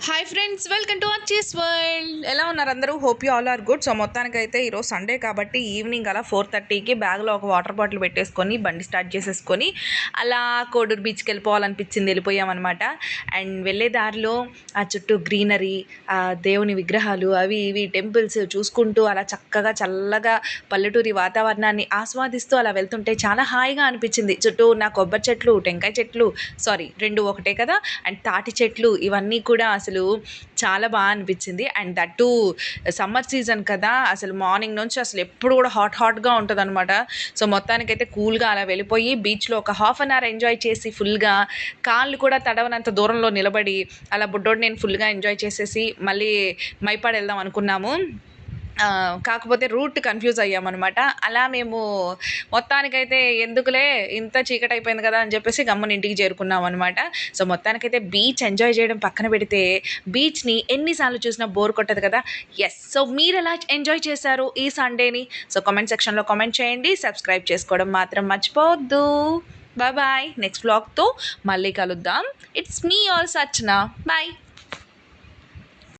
Hi friends, welcome to Acchi's world. ఎలా ఉన్నారు అందరూ? Hope you all are good. So మొత్తానికైతే ఈరోజు సండే కాబట్టి ఈవినింగ్ అలా 4:30కి బ్యాగ్లో ఒక వాటర్ బాటిల్ పెట్టేసుకొని బండి స్టార్ట్ చేసేసుకొని అలా కోడూరు బీచ్కి వెళ్ళిపోవాలనిపించింది. వెళ్ళిపోయామన్నమాట. అండ్ వెళ్ళే దారిలో ఆ చుట్టూ గ్రీనరీ, ఆ దేవుని విగ్రహాలు, అవి ఇవి టెంపుల్స్ చూసుకుంటూ అలా చక్కగా చల్లగా పల్లెటూరి వాతావరణాన్ని ఆస్వాదిస్తూ అలా వెళ్తుంటే చాలా హాయిగా అనిపించింది. చుట్టూ ఉన్న కొబ్బరి చెట్లు, టెంకాయ చెట్లు, సారీ రెండు ఒకటే కదా, అండ్ తాటి చెట్లు, ఇవన్నీ కూడా అసలు చాలా బాగా అనిపించింది. అండ్ దట్టు సమ్మర్ సీజన్ కదా, అసలు మార్నింగ్ నుంచి అసలు ఎప్పుడు కూడా హాట్గా ఉంటుంది అనమాట. సో మొత్తానికైతే కూల్గా అలా వెళ్ళిపోయి బీచ్లో ఒక హాఫ్ అన్ అవర్ ఎంజాయ్ చేసి ఫుల్గా కాళ్ళు కూడా తడవనంత దూరంలో నిలబడి అలా బుడ్డోడు నేను ఫుల్గా ఎంజాయ్ చేసేసి మళ్ళీ మైపాడు వెళ్దాం అనుకున్నాము. కాకపోతే రూట్ కన్ఫ్యూజ్ అయ్యామన్నమాట. అలా మేము మొత్తానికైతే ఎందుకులే ఇంత చీకటి అయిపోయింది కదా అని చెప్పేసి గమ్మున ఇంటికి చేరుకున్నాం అనమాట. సో మొత్తానికైతే బీచ్ ఎంజాయ్ చేయడం పక్కన పెడితే బీచ్ని ఎన్నిసార్లు చూసినా బోర్ కొట్టదు కదా. ఎస్, సో మీరు ఎలా ఎంజాయ్ చేశారు ఈ సండేని? సో కామెంట్ సెక్షన్లో కామెంట్ చేయండి. సబ్స్క్రైబ్ చేసుకోవడం మాత్రం మర్చిపోవద్దు. Bye bye. నెక్స్ట్ వ్లాగ్తో మళ్ళీ కలుద్దాం. ఇట్స్ మీ ఆల్ సచ్నా. బాయ్.